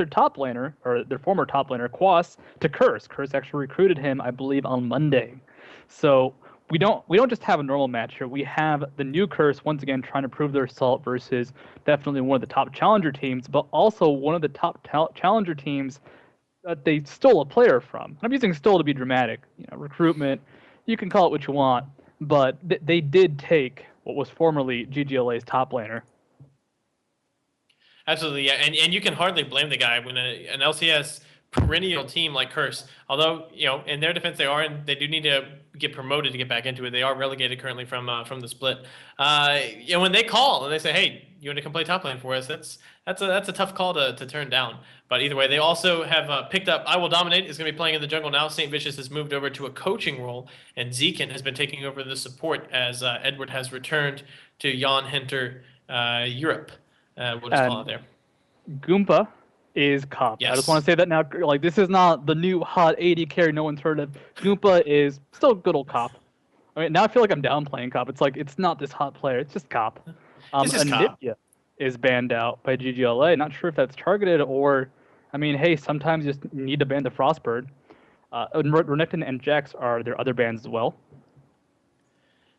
their top laner, or their former top laner, Quas, to Curse. Curse actually recruited him, I believe, on Monday. So we don't just have a normal match here. We have the new Curse once again trying to prove their assault versus definitely one of the top challenger teams, but also one of the top challenger teams that they stole a player from. I'm using stole to be dramatic. Recruitment. You can call it what you want, but they did take what was formerly ggLA's top laner. Absolutely, yeah, and you can hardly blame the guy when an LCS perennial team like Curse, although in their defense they do need to get promoted to get back into it. They are relegated currently from the split. When they call and they say, "Hey, you want to come play top lane for us?" That's a tough call to turn down. But either way, they also have picked up I Will Dominate is going to be playing in the jungle now. St. Vicious has moved over to a coaching role, and Zekin has been taking over the support as Edward has returned to Jan Hinter Europe. We'll just call it there. Goomba is Cop. Yes. I just want to say that now. Like, this is not the new hot 80 carry no one's heard of. Goomba is still good old Cop. I mean, now I feel like I'm downplaying Cop. It's like, it's not this hot player. It's just Cop. This is Cop. Anivia is banned out by ggLA. Not sure if that's targeted or, I mean, hey, sometimes you just need to ban the Frostbird. Renekton and Jax are their other bans as well.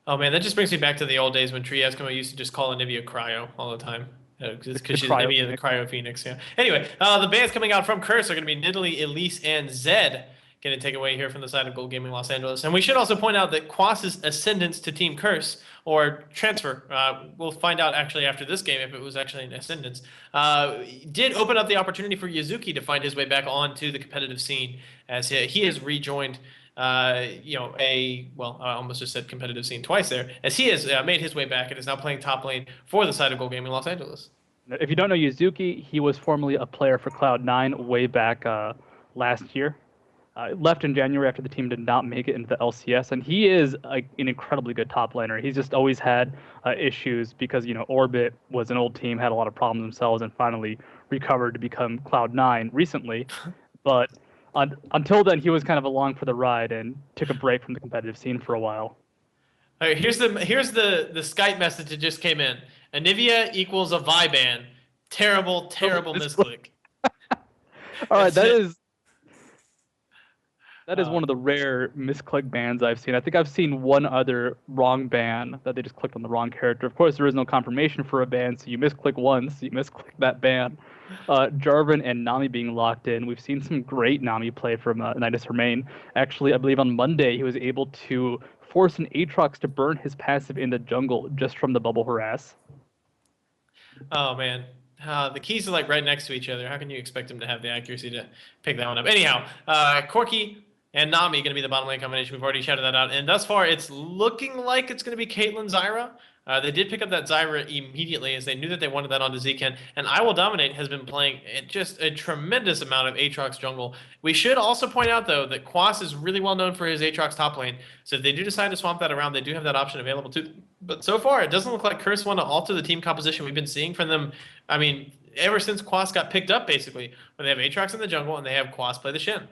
Oh man, that just brings me back to the old days when Triescoma used to just call Anivia Cryo all the time. Because she's Anivia the Cryo Phoenix, yeah. Anyway, the bans coming out from Curse are going to be Nidalee, Elise, and Zed. Going to take away here from the side of Gold Gaming Los Angeles. And we should also point out that Quas's ascendance to Team Curse, or transfer, we'll find out actually after this game if it was actually an ascendance, did open up the opportunity for Yuzuki to find his way back onto the competitive scene as he has rejoined I almost just said competitive scene twice there, as he has made his way back and is now playing top lane for the side of Gold Gaming Los Angeles. If you don't know Yuzuki, he was formerly a player for Cloud9 way back last year. Left in January after the team did not make it into the LCS, and he is an incredibly good top laner. He's just always had issues because, Orbit was an old team, had a lot of problems themselves, and finally recovered to become Cloud9 recently. But until then, he was kind of along for the ride and took a break from the competitive scene for a while. All right, here's the Skype message that just came in. Anivia equals a Viban. Terrible misclick. All right, that is one of the rare misclick bans I've seen. I think I've seen one other wrong ban that they just clicked on the wrong character. Of course, there is no confirmation for a ban, so you misclick once, you misclick that ban. Jarvan and Nami being locked in. We've seen some great Nami play from Nidus Remain. Actually, I believe on Monday he was able to force an Aatrox to burn his passive in the jungle just from the bubble harass. Oh man. The keys are like right next to each other. How can you expect him to have the accuracy to pick that one up? Anyhow, Corki and Nami going to be the bottom lane combination. We've already shouted that out. And thus far, it's looking like it's going to be Caitlyn Zyra. They did pick up that Zyra immediately as they knew that they wanted that onto Zekin. And I Will Dominate has been playing just a tremendous amount of Aatrox jungle. We should also point out, though, that Quas is really well known for his Aatrox top lane. So if they do decide to swamp that around, they do have that option available too. But so far, it doesn't look like Curse want to alter the team composition we've been seeing from them. I mean, ever since Quas got picked up, basically, when they have Aatrox in the jungle and they have Quas play the Shen.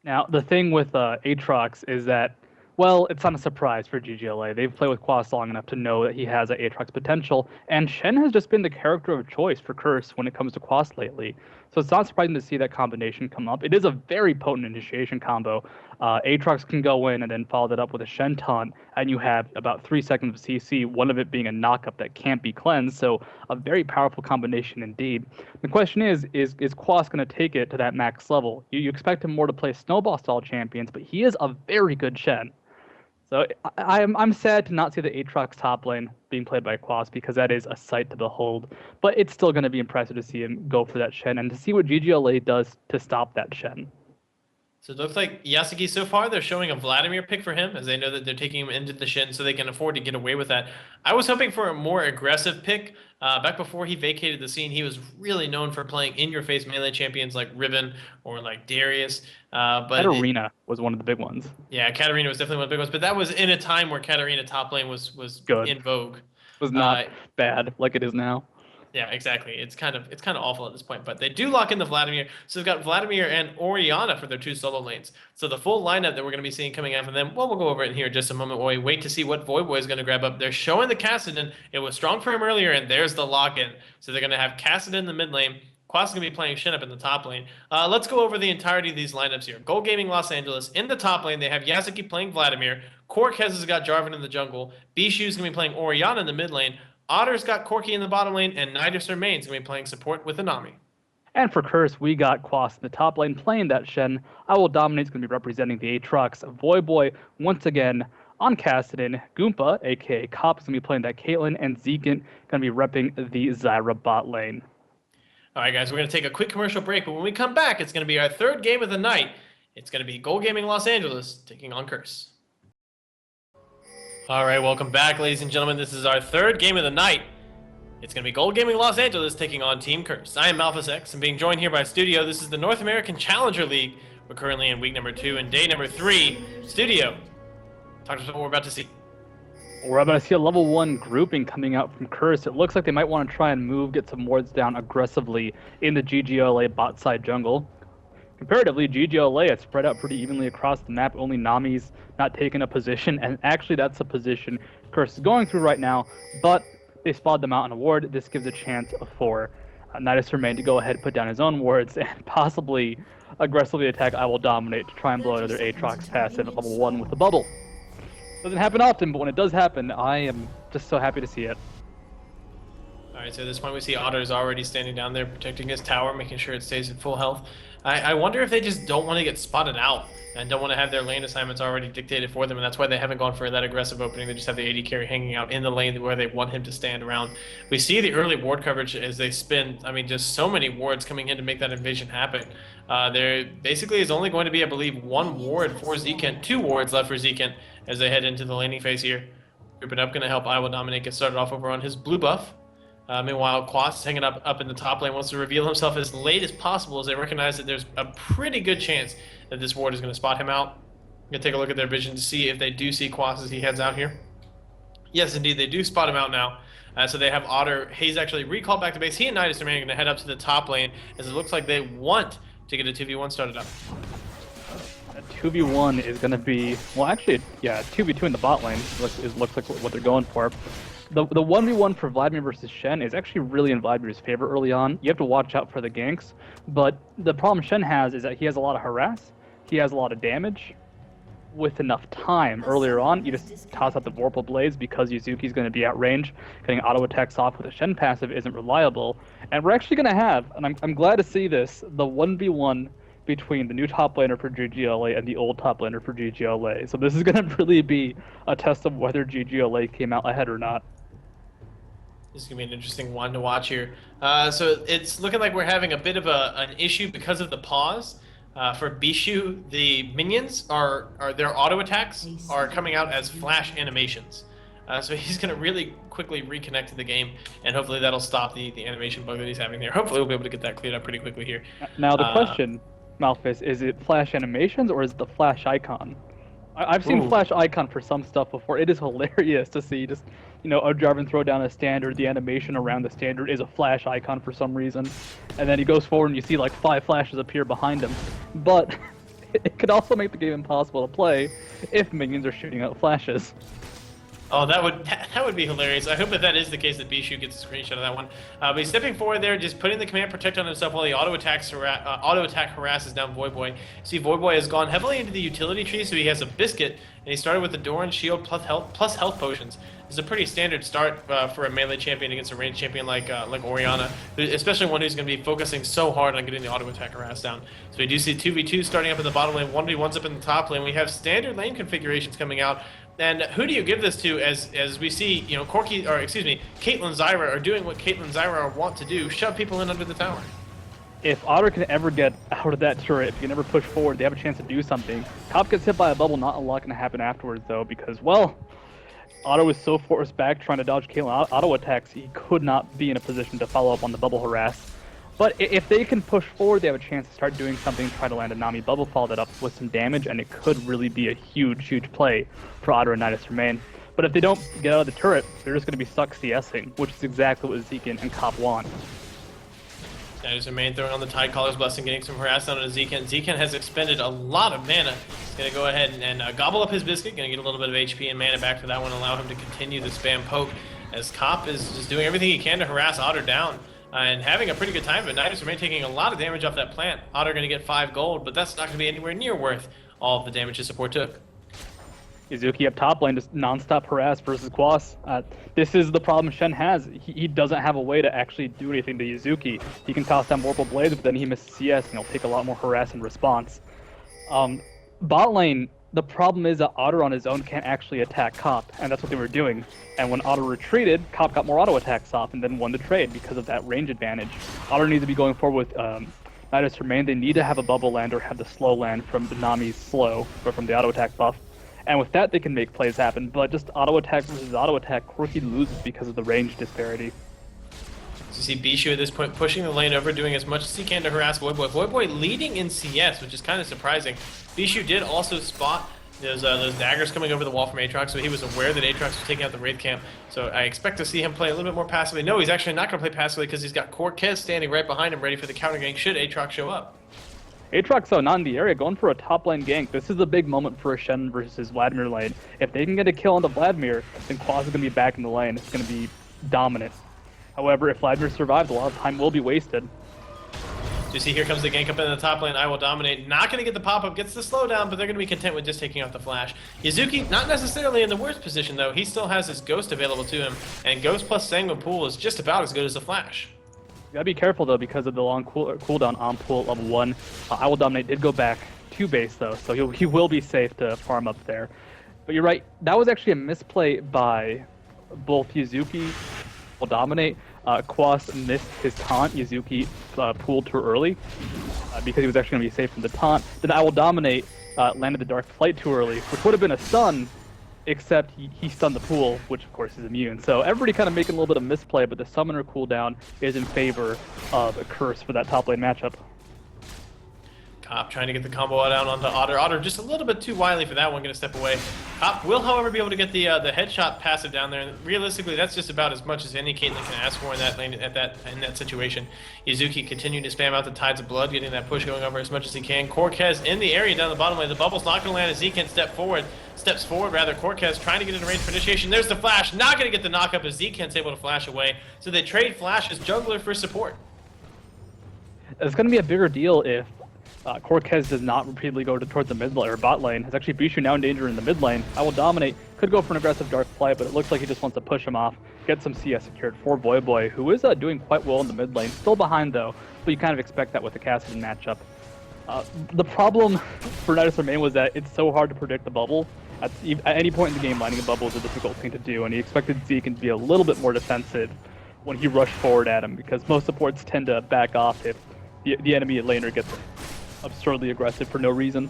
Now, the thing with Aatrox is that, well, it's not a surprise for ggLA. They've played with Quas long enough to know that he has an Aatrox potential, and Shen has just been the character of choice for Curse when it comes to Quas lately. So it's not surprising to see that combination come up. It is a very potent initiation combo. Aatrox can go in and then follow that up with a Shen taunt, and you have about 3 seconds of CC, one of it being a knockup that can't be cleansed, so a very powerful combination indeed. The question is Quas going to take it to that max level? You expect him more to play Snowball-style champions, but he is a very good Shen. So I'm sad to not see the Aatrox top lane being played by Quas because that is a sight to behold. But it's still going to be impressive to see him go for that Shen and to see what ggLA does to stop that Shen. So it looks like Yasuki so far, they're showing a Vladimir pick for him as they know that they're taking him into the Shen so they can afford to get away with that. I was hoping for a more aggressive pick. Back before he vacated the scene, he was really known for playing in-your-face melee champions like Riven or like Darius. But Katarina was one of the big ones. Yeah, Katarina was definitely one of the big ones, but that was in a time where Katarina top lane was good. In vogue. It was not bad like it is now. Yeah, exactly. It's kind of awful at this point, but they do lock in the Vladimir. So they've got Vladimir and Orianna for their 2 solo lanes. So the full lineup that we're going to be seeing coming out from them, well, we'll go over it here in just a moment while we wait to see what Voyboy is going to grab up. They're showing the Kassadin. It was strong for him earlier, and there's the lock-in. So they're going to have Kassadin in the mid lane, Quas is going to be playing Shin up in the top lane. Let's go over the entirety of these lineups here. Gold Gaming Los Angeles. In the top lane, they have Yasuki playing Vladimir. Corkez has got Jarvan in the jungle. Bishu's going to be playing Orianna in the mid lane. Otter's got Corki in the bottom lane. And Nidus remains going to be playing support with Anami. And for Curse, we got Quas in the top lane playing that Shen. I Will Dominate is going to be representing the Aatrox. Voyboy, once again, on Kassadin. Goomba, a.k.a. Cop, is going to be playing that Caitlyn. And Zekant going to be repping the Zyra bot lane. All right, guys, we're going to take a quick commercial break, but when we come back, it's going to be our third game of the night. It's going to be Gold Gaming Los Angeles taking on Curse. All right, welcome back, ladies and gentlemen. This is our third game of the night. It's going to be Gold Gaming Los Angeles taking on Team Curse. I am Malphus, and being joined here by Studio. This is the North American Challenger League. We're currently in week number 2 and day number 3. Studio, talk to us about what we're about to see. We're about to see a level 1 grouping coming out from Curse. It looks like they might want to try and get some wards down aggressively in the ggLA bot side jungle. Comparatively, ggLA is spread out pretty evenly across the map. Only Nami's not taking a position, and actually that's a position Curse is going through right now, but they spawed them out on a ward. This gives a chance for Nidus Remain to go ahead and put down his own wards and possibly aggressively attack I Will Dominate to try and blow another Aatrox passive at level 1 with the bubble. Doesn't happen often, but when it does happen, I am just so happy to see it. All right, so at this point we see Otter is already standing down there protecting his tower, making sure it stays at full health. I wonder if they just don't want to get spotted out and don't want to have their lane assignments already dictated for them, and that's why they haven't gone for that aggressive opening. They just have the AD carry hanging out in the lane where they want him to stand around. We see the early ward coverage as they spin, just so many wards coming in to make that invasion happen. There basically is only going to be, I believe, 1 ward for Zekant, 2 wards left for Zekant as they head into the laning phase here. Grouping up, going to help I Will Dominate get started off over on his blue buff. Meanwhile, Quas is hanging up in the top lane, wants to reveal himself as late as possible as they recognize that there's a pretty good chance that this ward is going to spot him out. I'm going to take a look at their vision to see if they do see Quas as he heads out here. Yes, indeed, they do spot him out now. So they have Otter. Hayes actually recalled back to base. He and Nidus are going to head up to the top lane as it looks like they want to get a 2v1 started up. A 2v1 is going to be, well, actually, yeah, 2v2 in the bot lane looks like what they're going for. The 1v1 for Vladimir versus Shen is actually really in Vladimir's favor early on. You have to watch out for the ganks, but the problem Shen has is that he has a lot of harass, he has a lot of damage. With enough time earlier on, you just toss out the Vorpal Blaze because Yuzuki's going to be at range. Getting auto attacks off with a Shen passive isn't reliable. And we're actually going to have, and I'm glad to see this, the 1v1 between the new top laner for ggLA and the old top laner for ggLA. So this is going to really be a test of whether ggLA came out ahead or not. This is going to be an interesting one to watch here. So it's looking like we're having a bit of an issue because of the pause. For Bishu, the minions are their auto attacks are coming out as flash animations. So he's going to really quickly reconnect to the game, and hopefully that'll stop the animation bug that he's having there. Hopefully we'll be able to get that cleared up pretty quickly here. Now the question, Malphus, is it flash animations or is it the flash icon? I've seen flash icon for some stuff before. It is hilarious to see just, a Jarvan throw down a standard, the animation around the standard is a flash icon for some reason. And then he goes forward and you see like 5 flashes appear behind him. But it could also make the game impossible to play if minions are shooting out flashes. Oh, that would be hilarious. I hope that is the case that Bishu gets a screenshot of that one. But he's stepping forward there, just putting the command protect on himself while the auto attack harasses down Voyboy. See, Voyboy has gone heavily into the utility tree, so he has a biscuit, and he started with the Doran shield plus health potions. This is a pretty standard start for a melee champion against a ranged champion like Orianna, especially one who's going to be focusing so hard on getting the auto attack harass down. So we do see 2v2 starting up in the bottom lane, 1v1s up in the top lane. We have standard lane configurations coming out. And who do you give this to as we see, Caitlyn Zyra are doing what Caitlyn Zyra want to do, shove people in under the tower. If Otter can ever get out of that turret, if he can ever push forward, they have a chance to do something. Top gets hit by a bubble, not a lot going to happen afterwards though, because, well, Otto was so forced back trying to dodge Caitlyn auto attacks, he could not be in a position to follow up on the bubble harass. But if they can push forward, they have a chance to start doing something, try to land a Nami bubble, follow that up with some damage, and it could really be a huge, huge play for Otter and Nidus Remain. But if they don't get out of the turret, they're just going to be stuck CSing, which is exactly what Zekant and Cop want. Nidus Remain throwing on the Tidecaller's Blessing, getting some harass down on Zekant. Zekant has expended a lot of mana. He's going to go ahead and gobble up his biscuit, going to get a little bit of HP and mana back for that one, allow him to continue the spam poke, as Cop is just doing everything he can to harass Otter down. and having a pretty good time, but Nidus remain taking a lot of damage off that plant. Otter going to get 5 gold, but that's not going to be anywhere near worth all of the damage his support took. Yuzuki up top lane, just non-stop harass versus Quas. This is the problem Shen has. He doesn't have a way to actually do anything to Yuzuki. He can toss down multiple blades, but then he misses CS, and he'll take a lot more harass in response. Bot lane, the problem is that Otter on his own can't actually attack Cop, and that's what they were doing. And when Otter retreated, Cop got more auto attacks off and then won the trade because of that range advantage. Otter needs to be going forward with Nidus Remain. They need to have a bubble land or have the slow land from the Nami's slow, or from the auto attack buff. And with that, they can make plays happen, but just auto attack versus auto attack, Corki loses because of the range disparity. So you see Bishu at this point pushing the lane over, doing as much as he can to harass Voyboy. Voyboy leading in CS, which is kind of surprising. Bishu did also spot those daggers coming over the wall from Aatrox, so he was aware that Aatrox was taking out the Wraith camp. So I expect to see him play a little bit more passively. No, he's actually not going to play passively because he's got Cortez standing right behind him, ready for the counter gank should Aatrox show up. Aatrox, though, not in the area, going for a top lane gank. This is a big moment for a Shen versus Vladimir lane. If they can get a kill on the Vladimir, then Quas is going to be back in the lane. It's going to be dominant. However, if Vladimir survives, a lot of time will be wasted. So you see, here comes the gank up in the top lane. I will dominate. Not going to get the pop-up, gets the slowdown, but they're going to be content with just taking out the flash. Yuzuki, not necessarily in the worst position, though. He still has his Ghost available to him, and Ghost plus Sanguine Pool is just about as good as the flash. You gotta be careful, though, because of the long cooldown on Pool level 1. I Will Dominate did go back to base, though, so he will be safe to farm up there. But you're right, that was actually a misplay by both Yuzuki, Will Dominate. Quas missed his taunt. Yuzuki pooled too early because he was actually going to be safe from the taunt. Then I Will Dominate landed the Dark Flight too early, which would have been a stun, except he stunned the pool, which of course is immune. So everybody kind of making a little bit of misplay, but the summoner cooldown is in favor of a curse for that top lane matchup. Cop trying to get the combo out onto Otter. Otter just a little bit too wily for that one, going to step away. Cop will, however, be able to get the headshot passive down there. And realistically, that's just about as much as any Caitlyn can ask for in that lane, in that situation. Yuzuki continuing to spam out the Tides of Blood, getting that push going over as much as he can. Cortez in the area down the bottom lane. The bubble's not going to land as Zeke can steps forward. Cortez trying to get into range for initiation. There's the flash, not going to get the knockup as Zeke can't able to flash away. So they trade Flash as jungler for support. It's going to be a bigger deal if Cortez does not repeatedly go towards the mid lane or bot lane. It's actually Bishu now in danger in the mid lane. I Will Dominate, could go for an aggressive Dark Flight, but it looks like he just wants to push him off, get some CS secured for Voyboy, who is doing quite well in the mid lane. Still behind though, but you kind of expect that with the Cassidy matchup. The problem for Nidus Remain was that it's so hard to predict the bubble. At any point in the game, lining a bubble is a difficult thing to do, and he expected Zeke to be a little bit more defensive when he rushed forward at him, because most supports tend to back off if the enemy laner gets absurdly aggressive for no reason.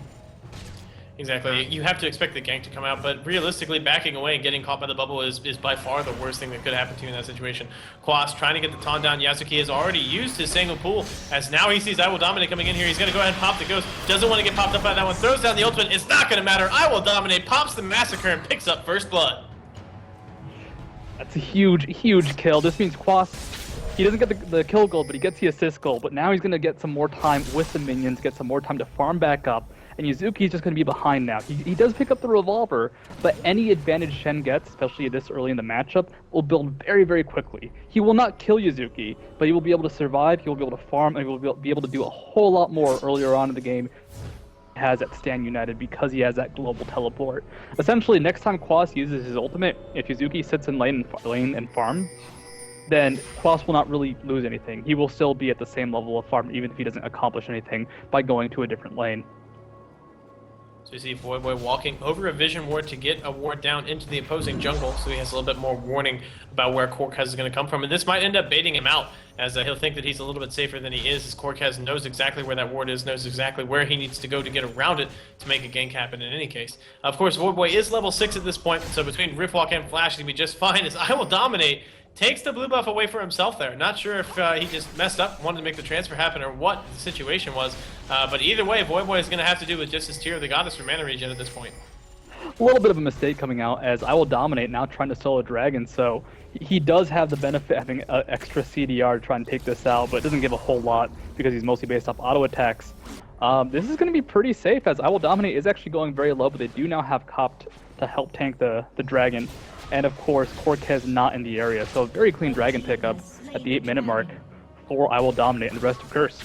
Exactly. You have to expect the gank to come out, but realistically, backing away and getting caught by the bubble is by far the worst thing that could happen to you in that situation. Quas trying to get the taunt down. Yasuki has already used his Sanguine Pool, as now he sees I Will Dominate coming in here. He's going to go ahead and pop the Ghost. Doesn't want to get popped up by that one. Throws down the ultimate. It's not going to matter. I Will Dominate, pops the Massacre, and picks up first blood. That's a huge, huge kill. This means Quas, he doesn't get the kill goal, but he gets the assist goal. But now he's going to get some more time with the minions, get some more time to farm back up. And Yuzuki's just going to be behind now. He does pick up the revolver, but any advantage Shen gets, especially this early in the matchup, will build very, very quickly. He will not kill Yuzuki, but he will be able to survive, he will be able to farm, and he will be able to do a whole lot more earlier on in the game has at Stand United because he has that global teleport. Essentially, next time Quas uses his ultimate, if Yuzuki sits in lane and farm, then Quas will not really lose anything. He will still be at the same level of farm, even if he doesn't accomplish anything by going to a different lane. So you see Voyboy walking over a vision ward to get a ward down into the opposing jungle, so he has a little bit more warning about where Cortez is going to come from, and this might end up baiting him out, as he'll think that he's a little bit safer than he is, as Cortez knows exactly where that ward is, knows exactly where he needs to go to get around it to make a gank happen in any case. Of course, Voyboy is level 6 at this point, so between Riftwalk and Flash, he'll be just fine, as I Will Dominate takes the blue buff away for himself there. Not sure if he just messed up, wanted to make the transfer happen, or what the situation was. But either way, Voyboy is going to have to do with just his Tear of the Goddess for mana regen at this point. A little bit of a mistake coming out, as I Will Dominate now trying to solo Dragon, so he does have the benefit of having an extra CDR to try and take this out, but it doesn't give a whole lot because he's mostly based off auto attacks. This is going to be pretty safe, as I Will Dominate is actually going very low, but they do now have Cop to help tank the Dragon. And of course, Cortez not in the area, so a very clean Dragon pickup at the 8-minute mark for I Will Dominate and the rest of Curse.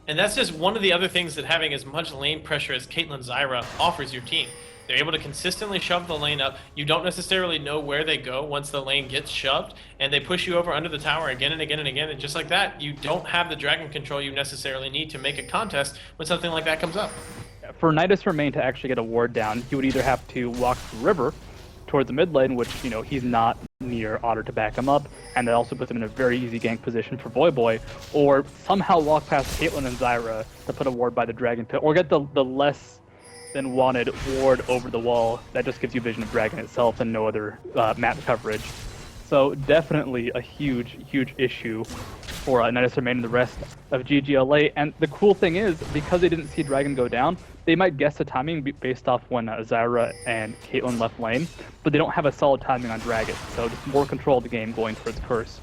And that's just one of the other things that having as much lane pressure as Caitlyn Zyra offers your team. They're able to consistently shove the lane up. You don't necessarily know where they go once the lane gets shoved, and they push you over under the tower again and again and again. And just like that, you don't have the dragon control you necessarily need to make a contest when something like that comes up. For Nidus Remain to actually get a ward down, he would either have to walk the river towards the mid lane, which, you know, he's not near Otter to back him up, and that also puts him in a very easy gank position for Voyboy, or somehow walk past Caitlyn and Zyra to put a ward by the Dragon Pit, or get the less than wanted ward over the wall that just gives you vision of Dragon itself and no other map coverage. So definitely a huge issue for Nidus Remain and the rest of ggLA. And the cool thing is, because they didn't see Dragon go down, they might guess the timing based off when Zyra and Caitlyn left lane, but they don't have a solid timing on Dragon. So just more control of the game going towards Curse.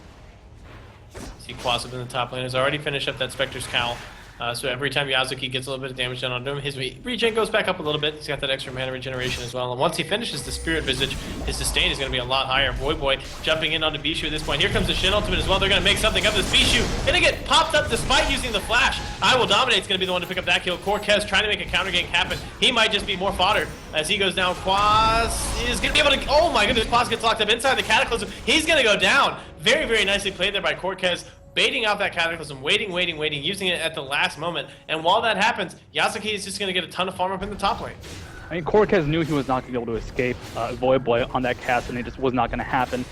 See Quasip in the top lane has already finished up that Spectre's Cowl. So every time Yazuki gets a little bit of damage done onto him, his regen goes back up a little bit. He's got that extra mana regeneration as well. And once he finishes the Spirit Visage, his sustain is going to be a lot higher. Voyboy jumping in onto Bishu at this point. Here comes the Shin Ultimate as well. They're going to make something of this. Bishu going to get popped up despite using the Flash. I Will Dominate is going to be the one to pick up that kill. Cortez trying to make a counter gank happen. He might just be more fodder as he goes down. Quas is going to be able to... Oh my goodness, Quas gets locked up inside the Cataclysm. He's going to go down. Very nicely played there by Cortez. Baiting out that Cataclysm, waiting, using it at the last moment. And while that happens, Yasuki is just going to get a ton of farm up in the top lane. I mean, Cortez knew he was not going to be able to escape Voyboy on that cast, and it just was not going to happen.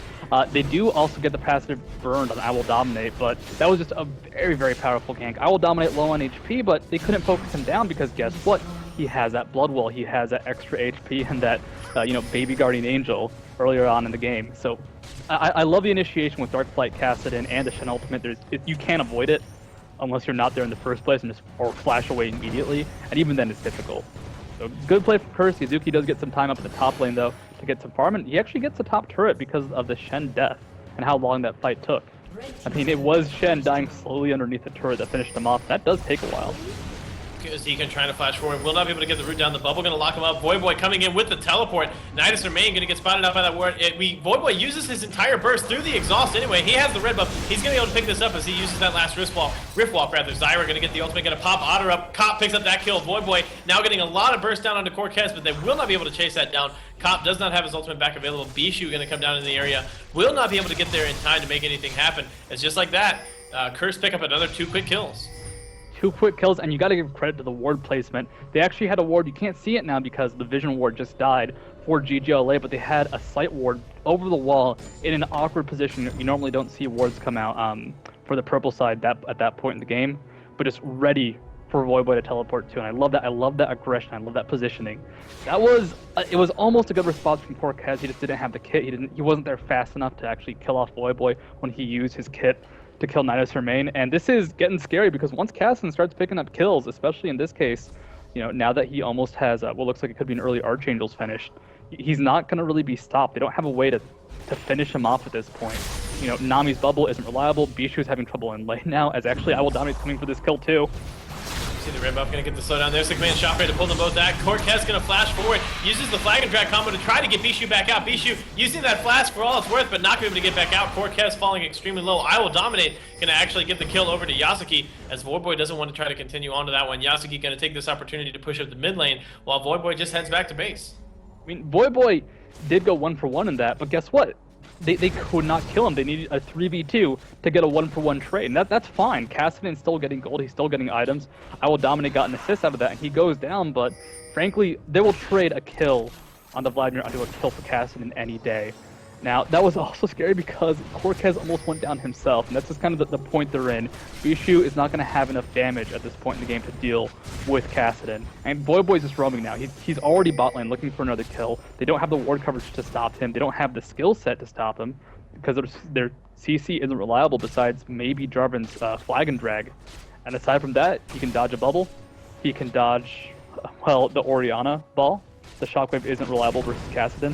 They do also get the passive burned on I Will Dominate, but that was just a very powerful gank. I Will Dominate low on HP, but they couldn't focus him down because guess what? He has that Blood Well, he has that extra HP, and that Baby Guardian Angel earlier on in the game. So I love the initiation with Dark Flight Kassadin and the Shen Ultimate. You can't avoid it unless you're not there in the first place and or flash away immediately, and even then it's difficult. So good play for Curse. Yazuki does get some time up in the top lane though to get some farm, and he actually gets the top turret because of the Shen death and how long that fight took. I mean, it was Shen dying slowly underneath the turret that finished him off. That does take a while. Zekan trying to flash forward, will not be able to get the root down. The bubble going to lock him up. Voyboy coming in with the teleport. Nidus Remain going to get spotted out by that ward. Voyboy uses his entire burst through the exhaust anyway. He has the red buff. He's going to be able to pick this up as he uses that last Rift Walk. Zyra going to get the ultimate, going to pop Otter up. Cop picks up that kill. Voyboy now getting a lot of burst down onto Cortez, but they will not be able to chase that down. Cop does not have his ultimate back available. Bishu going to come down in the area. Will not be able to get there in time to make anything happen. It's just like that. Curse pick up another 2 quick kills. 2 quick kills, and you got to give credit to the ward placement. They actually had a ward. You can't see it now because the vision ward just died for ggLA, but they had a sight ward over the wall in an awkward position. You normally don't see wards come out for the purple side at that point in the game, but it's ready for Voyboy to teleport to, and I love that. I love that aggression. I love that positioning. That was it was almost a good response from Cortez. He just didn't have the kit. He wasn't there fast enough to actually kill off Voyboy when he used his kit to kill Nidus Remain. And this is getting scary because once Kassadin starts picking up kills, especially in this case, now that he almost has what looks like it could be an early Archangel's finish, he's not going to really be stopped. They don't have a way to finish him off at this point. Nami's bubble isn't reliable. Bishu's having trouble in lane now, as actually I Will Dominate's coming for this kill too. See the red buff going to get the slowdown. There's the command shot ready to pull them both back. Cortez going to flash forward, uses the flag and drag combo to try to get Bishu back out. Bishu using that flash for all it's worth, but not going to be able to get back out. Cortez falling extremely low. I Will Dominate going to actually get the kill over to Yasuki, as Voyboy doesn't want to try to continue on to that one. Yasuki going to take this opportunity to push up the mid lane, while Voyboy just heads back to base. I mean, Voyboy did go 1-for-1 in that, but guess what? They could not kill him. They needed a 3v2 to get a 1-for-1 trade, and that's fine. Kassadin's still getting gold. He's still getting items. I Will Dominate got an assist out of that, and he goes down, but frankly, they will trade a kill on the Vladimir onto a kill for Kassadin any day. Now, that was also scary because Cortez almost went down himself, and that's just kind of the point they're in. Bishu is not going to have enough damage at this point in the game to deal with Kassadin. And Voyboy's just roaming now. He's already bot lane looking for another kill. They don't have the ward coverage to stop him. They don't have the skill set to stop him because their CC isn't reliable besides maybe Jarvan's flag and drag. And aside from that, he can dodge a bubble. He can dodge, the Orianna ball. The shockwave isn't reliable versus Kassadin.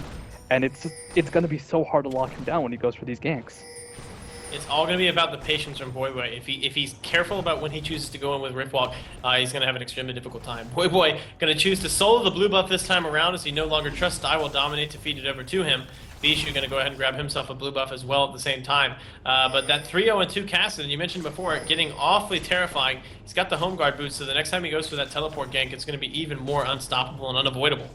And it's going to be so hard to lock him down when he goes for these ganks. It's all going to be about the patience from Voyboy. If he's careful about when he chooses to go in with Riftwalk, he's going to have an extremely difficult time. Voyboy going to choose to solo the blue buff this time around as he no longer trusts I Will Dominate to feed it over to him. Bishu going to go ahead and grab himself a blue buff as well at the same time. But that 3-0 and 2 Caston, you mentioned before, getting awfully terrifying. He's got the home guard boost, so the next time he goes for that teleport gank, it's going to be even more unstoppable and unavoidable.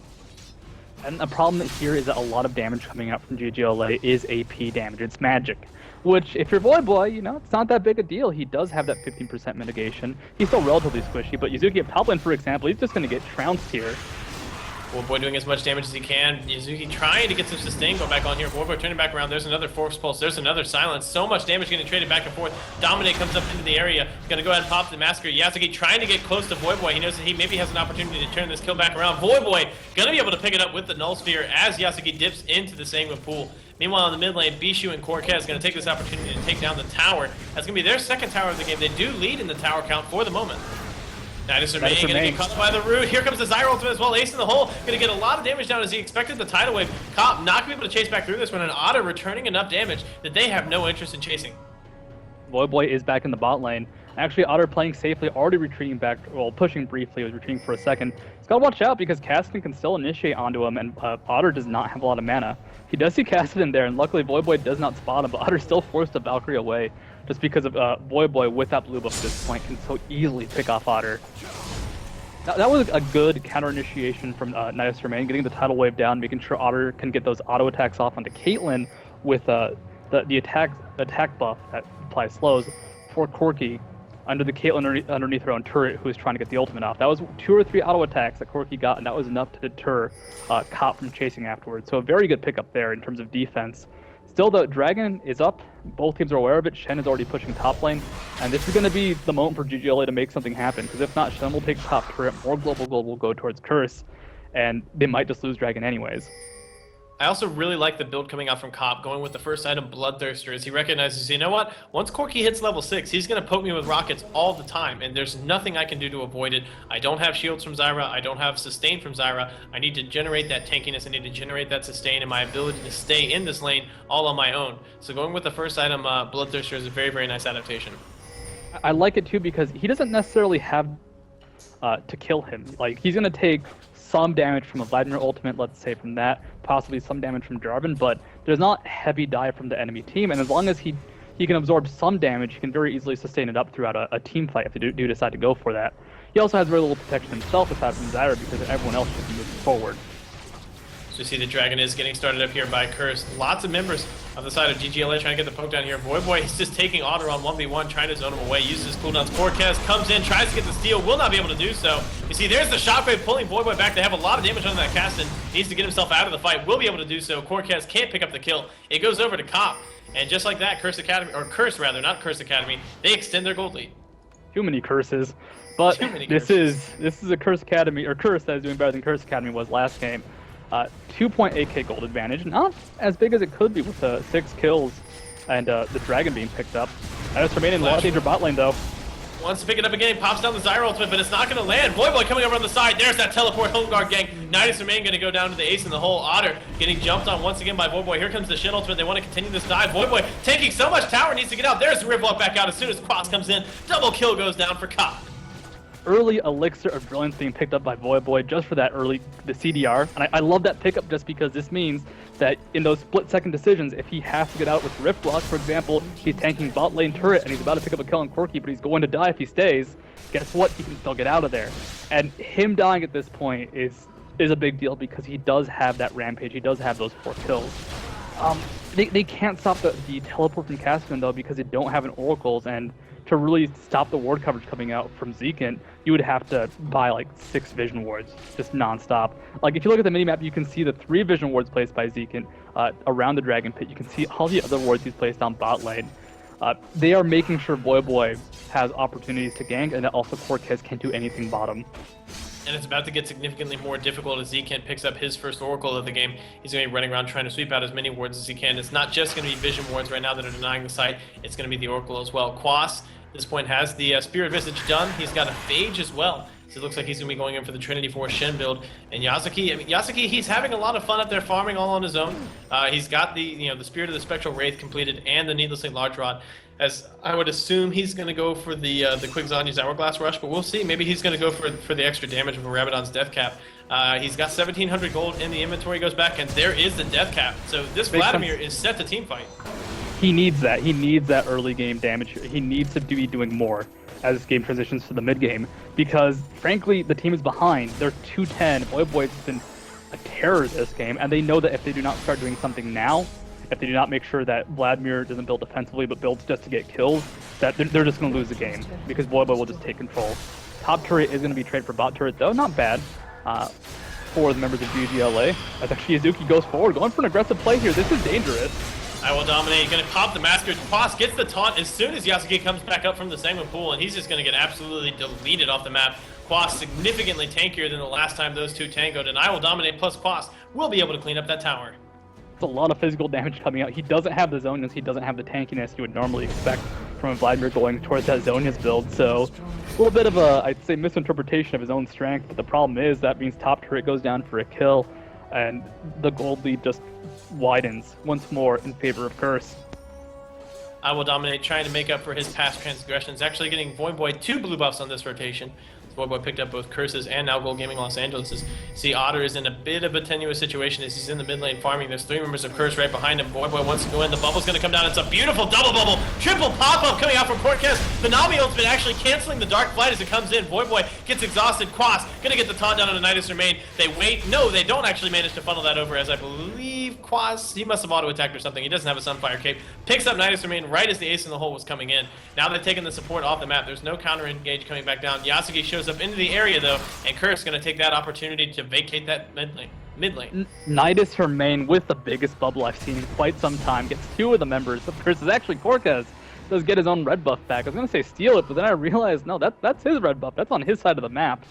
And the problem here is that a lot of damage coming out from ggLA is AP damage. It's magic. Which, if you're Void, you know, it's not that big a deal. He does have that 15% mitigation. He's still relatively squishy, but Yuzuki at top lane, for example, he's just going to get trounced here. Void doing as much damage as he can. Yuzuki trying to get some sustain go back on here. Void turning back around. There's another Force Pulse. There's another Silence. So much damage getting traded back and forth. Dominate comes up into the area. He's going to go ahead and pop the Massacre. Yasuki trying to get close to Void. He knows that he maybe has an opportunity to turn this kill back around. Void going to be able to pick it up with the Null Sphere as Yasuki dips into the Sangma pool. Meanwhile, in the mid lane, Bishu and Cortez going to take this opportunity to take down the tower. That's going to be their second tower of the game. They do lead in the tower count for the moment. NACLS going to get caught by the root. Here comes the Zyra ultimate as well. Ace in the hole. Going to get a lot of damage down as he expected the tidal wave. Cop not going to be able to chase back through this one. And Otter returning enough damage that they have no interest in chasing. Void is back in the bot lane. Actually, Otter playing safely, already retreating back, well, pushing briefly, was retreating for a second. He's got to watch out because Caston can still initiate onto him, and Otter does not have a lot of mana. He does see Caston in there, and luckily Void does not spot him, but Otter's still forced to Valkyrie away just because of Void with that blue buff at this point can so easily pick off Otter. That was a good counter initiation from NACLS, getting the tidal wave down, making sure Otter can get those auto attacks off onto Caitlyn with the attack buff that applies slows for Corki under the Caitlyn underneath her own turret, who was trying to get the ultimate off. That was 2 or 3 auto attacks that Corki got, and that was enough to deter Cop from chasing afterwards. So a very good pickup there in terms of defense. Still, the Dragon is up. Both teams are aware of it. Shen is already pushing top lane, and this is going to be the moment for ggLA to make something happen, because if not, Shen will take top turret, more global gold will go towards Curse, and they might just lose Dragon anyways. I also really like the build coming out from Cop, going with the first item, Bloodthirster, as he recognizes, you know what? Once Corki hits level 6, he's going to poke me with rockets all the time, and there's nothing I can do to avoid it. I don't have shields from Zyra. I don't have sustain from Zyra. I need to generate that tankiness. I need to generate that sustain and my ability to stay in this lane all on my own. So going with the first item, Bloodthirster, is a very, very nice adaptation. I like it too because he doesn't necessarily have to kill him. Like, he's going to take some damage from a Vladimir ultimate, let's say from that, possibly some damage from Jarvan, but there's not heavy dive from the enemy team, and as long as he can absorb some damage, he can very easily sustain it up throughout a team fight if they do decide to go for that. He also has very little protection himself aside from Zyra because everyone else should be moving forward. So you see the Dragon is getting started up here by Curse. Lots of members on the side of ggLA trying to get the poke down here. Void he's just taking Otter on 1v1, trying to zone him away, uses his cooldowns. Cortez comes in, tries to get the steal, will not be able to do so. You see there's the shockwave pulling Void back. They have a lot of damage on that Caston. Needs to get himself out of the fight, will be able to do so. Cortez can't pick up the kill. It goes over to Cop. And just like that, Curse rather, not Curse Academy, they extend their gold lead. Too many curses. But this is a Curse Academy, or Curse that is doing better than Curse Academy was last game. 2.8k gold advantage, not as big as it could be with 6 kills and the Dragon being picked up. NACLS remaining in a lot of danger bot lane though. Wants to pick it up again, pops down the Zyra ultimate, but it's not going to land. Void coming over on the side, there's that teleport home guard gang. NACLS going to go down to the ace in the hole. Otter getting jumped on once again by Void. Here comes the Shen ultimate, they want to continue this dive. Void taking so much tower, needs to get out. There's the Rivlock back out as soon as Cross comes in. Double kill goes down for Cop. Early Elixir of Brilliance being picked up by Void just for that the CDR. And I love that pickup just because this means that in those split-second decisions, if he has to get out with Rift Block, for example, he's tanking bot lane turret and he's about to pick up a kill on Corki, but he's going to die if he stays, guess what? He can still get out of there. And him dying at this point is a big deal because he does have that rampage. He does have those 4 kills. They can't stop the teleport from Caston, though, because they don't have an Oracles, and to really stop the ward coverage coming out from Zekin, you would have to buy like 6 vision wards, just non-stop. Like, if you look at the minimap, you can see the 3 vision wards placed by Zekin around the Dragon Pit. You can see all the other wards he's placed on bot lane. They are making sure Void has opportunities to gank, and that also Cortez can't do anything bottom. And it's about to get significantly more difficult as Zekin picks up his first Oracle of the game. He's going to be running around trying to sweep out as many wards as he can. It's not just going to be vision wards right now that are denying the site. It's going to be the Oracle as well. Quas, at this point, has the Spirit Visage done. He's got a Phage as well. So it looks like he's going to be going in for the Trinity Force Shen build. And Yasuki, he's having a lot of fun up there farming all on his own. He's got the Spirit of the Spectral Wraith completed and the Needlessly Large Rod. as I would assume he's going to go for the quick Zanya's Hourglass Rush, but we'll see. Maybe he's going to go for the extra damage of a Rabadon's Death Cap. He's got 1,700 gold in the inventory, goes back, and there is the Death Cap. So this Vladimir is set to team fight. He needs that. He needs that early game damage. He needs to be doing more as this game transitions to the mid game, because frankly, the team is behind. They're 210. Voyboy's been a terror this game, and they know that if they do not start doing something now, if they do not make sure that Vladimir doesn't build defensively but builds just to get kills, that they're just going to lose the game, because Voyboy will just take control. Top turret is going to be traded for bot turret, though. Not bad for the members of ggLA. As actually Izuki goes forward, going for an aggressive play here. This is dangerous. I will dominate. Going to pop the Massacre. Quas gets the taunt as soon as Yasuke comes back up from the Sanguine Pool, and he's just going to get absolutely deleted off the map. Quas significantly tankier than the last time those two tangoed, and I will dominate plus Quas will be able to clean up that tower. It's a lot of physical damage coming out. He doesn't have the Zonias, he doesn't have the tankiness you would normally expect from a Vladimir going towards that Zonias build, so a little bit of a, I'd say, misinterpretation of his own strength, but the problem is that means top turret goes down for a kill, and the gold lead just widens once more in favor of Curse. I will dominate, trying to make up for his past transgressions, actually getting Voyboy 2 blue buffs on this rotation. Voyboy picked up both Curses and now Gold Gaming Los Angeles. See, Otter is in a bit of a tenuous situation as he's in the mid lane farming. There's 3 members of Curse right behind him. Voyboy wants to go in. The bubble's going to come down. It's a beautiful double bubble. Triple pop-up coming out from Cortez. The Nami ultimate actually canceling the Dark Flight as it comes in. Voyboy gets exhausted. Quas going to get the taunt down on the Nidus Remain. They wait. No, they don't actually manage to funnel that over, as I believe Quas, he must have auto-attacked or something. He doesn't have a Sunfire Cape. Picks up Nidus Remain right as the Ace in the Hole was coming in. Now they've taken the support off the map. There's no counter-engage coming back down. Yasuke shows up into the area, though, and Curse going to take that opportunity to vacate that mid lane. Nidus Remain with the biggest bubble I've seen in quite some time. Gets 2 of the members of Curse. Is actually Cortez. Does get his own red buff back. I was going to say steal it, but then I realized, no, that's his red buff. That's on his side of the map.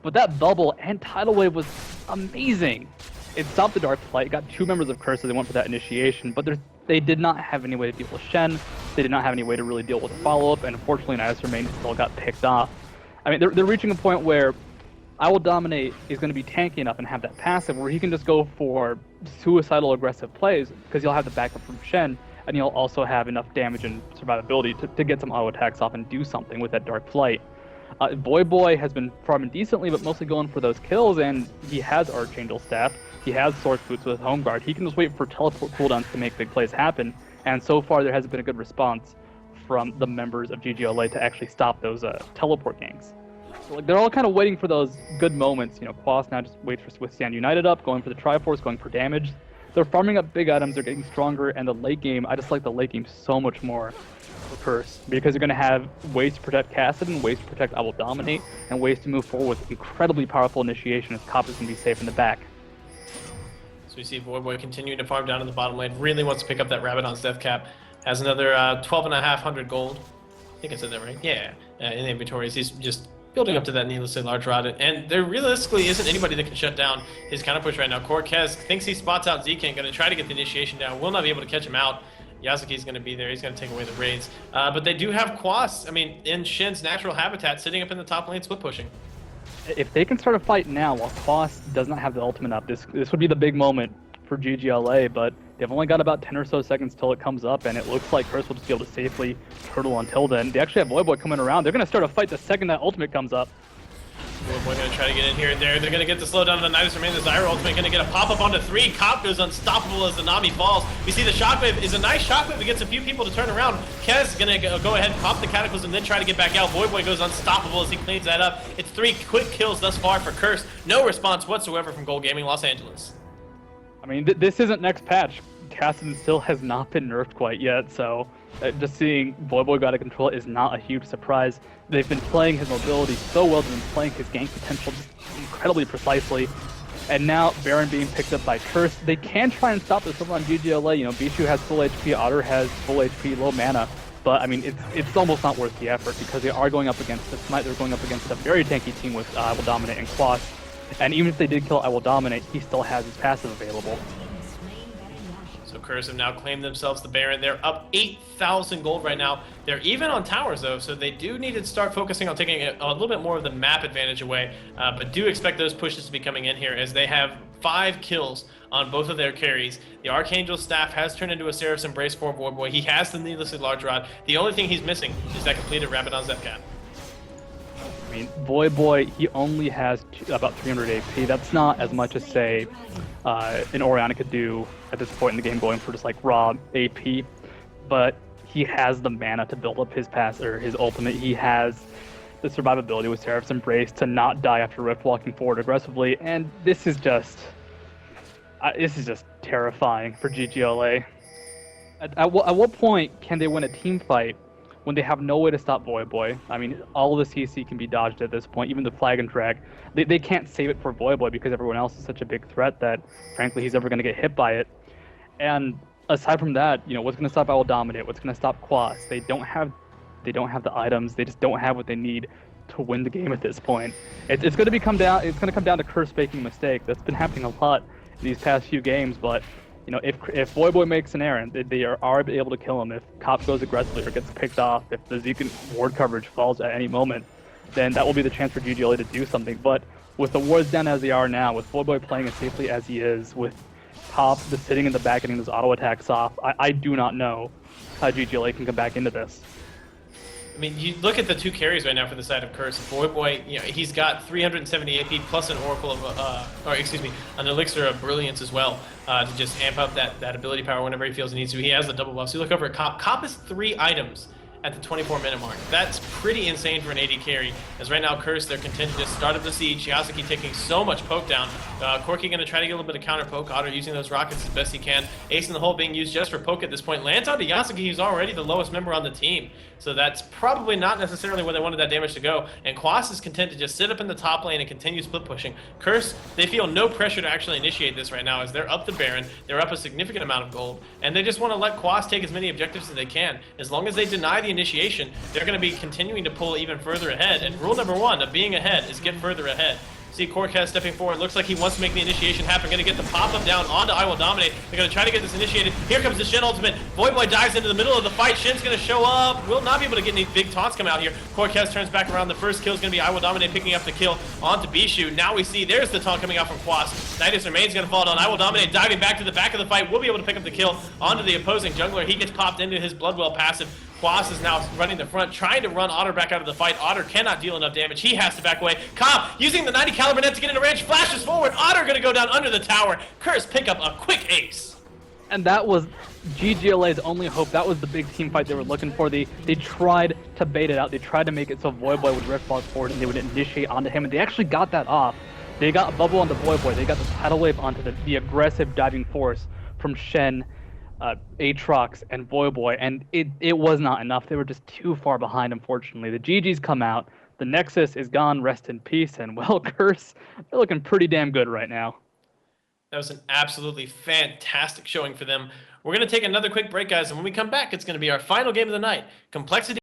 But that bubble and tidal wave was amazing. It stopped the Dark Flight. It got 2 members of Curse, so they went for that initiation, but they did not have any way to deal with Shen. They did not have any way to really deal with the follow-up, and unfortunately Nidus Remain still got picked off. I mean, they're reaching a point where I Will Dominate is going to be tanky enough and have that passive where he can just go for suicidal aggressive plays, because he'll have the backup from Shen, and he'll also have enough damage and survivability to get some auto attacks off and do something with that Dark Flight. Voyboy has been farming decently, but mostly going for those kills, and he has Archangel Staff. He has Source Boots with Home Guard. He can just wait for teleport cooldowns to make big plays happen, and so far there hasn't been a good response from the members of ggLA to actually stop those teleport ganks. So, like, they're all kind of waiting for those good moments. You know, Quas now just waits for Withstand United up, going for the Triforce, going for damage. They're farming up big items, they're getting stronger, and the late game, I just like the late game so much more for Curse, because you're going to have ways to protect Kassadin, ways to protect I Will Dominate, and ways to move forward with incredibly powerful initiation as Cop is going to be safe in the back. So we see Voyboy continuing to farm down in the bottom lane, really wants to pick up that Rabadon's Death Cap, has another 12,500 gold. I think I said that right. Yeah, in the inventories. He's just building up to that needlessly large rod, and there realistically isn't anybody that can shut down his counter push right now. Cortez thinks he spots out Zeke, going to try to get the initiation down, will not be able to catch him out. Yasuke's going to be there, he's going to take away the raids. But they do have Quas, I mean, in Shen's natural habitat, sitting up in the top lane split pushing. If they can start a fight now while Quas does not have the ultimate up, this would be the big moment for ggLA, but they've only got about 10 or so seconds till it comes up, and it looks like Curse will just be able to safely turtle until then. They actually have Voyboy coming around. They're going to start a fight the second that ultimate comes up. Voyboy going to try to get in here and there. They're going to get the slowdown on the Nidus Remain. The Zyra ultimate going to get a pop-up onto 3. Cop goes unstoppable as the Nami falls. We see the Shockwave is a nice Shockwave. It gets a few people to turn around. Kez going to go ahead and pop the Cataclysm, then try to get back out. Voyboy goes unstoppable as he cleans that up. It's 3 quick kills thus far for Curse. No response whatsoever from Gold Gaming Los Angeles. I mean, this isn't next patch. Kassadin still has not been nerfed quite yet, so just seeing Voyboy go out of control is not a huge surprise. They've been playing his mobility so well, they've been playing his gank potential just incredibly precisely. And now Baron being picked up by Curse. They can try and stop this over on ggLA. You know, Bishu has full HP, Otter has full HP, low mana. But, I mean, it's almost not worth the effort, because they are going up against the Smite. They're going up against a very tanky team with I Will Dominate and Quas. And even if they did kill I Will Dominate, he still has his passive available. So Curse have now claimed themselves the Baron. They're up 8,000 gold right now. They're even on towers, though, so they do need to start focusing on taking a little bit more of the map advantage away. But do expect those pushes to be coming in here, as they have 5 kills on both of their carries. The Archangel staff has turned into a Seraph's Embrace for Voidboy. He has the needlessly large rod. The only thing he's missing is that completed Rabadon Zepcat. I mean, Voidboy, he only has about 300 AP. That's not as much as, say, an Oriana could do at this point in the game, going for just like raw AP. But he has the mana to build up his pass or his ultimate. He has the survivability with Seraph's Embrace to not die after Rift walking forward aggressively, and this is just terrifying for ggLA. At what point can they win a team fight when they have no way to stop Voidboy? I mean, all of the CC can be dodged at this point, even the flag and drag. They can't save it for Voidboy because everyone else is such a big threat that, frankly, he's never going to get hit by it. And aside from that, what's going to stop Owl Dominate? What's going to stop Quas? They don't have the items. They just don't have what they need to win the game at this point. It's going to come down to Curse making a mistake. That's been happening a lot in these past few games. But if Voidboy makes an error, they are able to kill him. If Cop goes aggressively or gets picked off, if the Zeke ward coverage falls at any moment, then that will be the chance for ggLA to do something. But with the wards down as they are now, with Voidboy playing as safely as he is, with Top just sitting in the back getting those auto attacks off, I do not know how ggLA can come back into this. I mean, you look at the 2 carries right now for the side of Curse. Voidboy, he's got 370 AP plus an Oracle of, an Elixir of Brilliance as well, to just amp up that ability power whenever he feels he needs to. He has the double buff. So you look over at Cop. Cop is 3 items at the 24-minute mark. That's pretty insane for an AD carry, as right now Curse, they're contingent to start up the siege. Yasuki taking so much poke down. Corki going to try to get a little bit of counter poke. Otter using those rockets as best he can. Ace in the hole being used just for poke at this point. Lands onto Yasuki, who's already the lowest member on the team. So that's probably not necessarily where they wanted that damage to go. And Quas is content to just sit up in the top lane and continue split pushing. Curse, they feel no pressure to actually initiate this right now, as they're up the Baron. They're up a significant amount of gold. And they just want to let Quas take as many objectives as they can. As long as they deny the initiation, they're going to be continuing to pull even further ahead. And rule number 1 of being ahead is get further ahead. See Corkez stepping forward. Looks like he wants to make the initiation happen. Going to get the pop-up down onto I Will Dominate. They're going to try to get this initiated. Here comes the Shen ultimate. Voidboy dives into the middle of the fight. Shen's going to show up. Will not be able to get any big taunts come out here. Corkez turns back around. The first kill is going to be I Will Dominate picking up the kill onto Bishu. Now we see there's the taunt coming out from Quas. Nidus Remains going to fall down. I Will Dominate diving back to the back of the fight. Will be able to pick up the kill onto the opposing jungler. He gets popped into his Bloodwell passive. Quas is now running the front, trying to run Otter back out of the fight. Otter cannot deal enough damage. He has to back away. Cobb using the 90 caliber net to get into range, flashes forward. Otter going to go down under the tower. Curse pick up a quick ace. And that was ggLA's only hope. That was the big team fight they were looking for. They tried to bait it out. They tried to make it so Voidboy would rift walk forward and they would initiate onto him, and they actually got that off. They got a bubble onto Voidboy. They got the tidal wave onto the aggressive diving force from Shen, Aatrox, and Voidboy, and it was not enough. They were just too far behind, unfortunately. The GG's come out. The Nexus is gone. Rest in peace. And, well, Curse, they're looking pretty damn good right now. That was an absolutely fantastic showing for them. We're going to take another quick break, guys, and when we come back, it's going to be our final game of the night. Complexity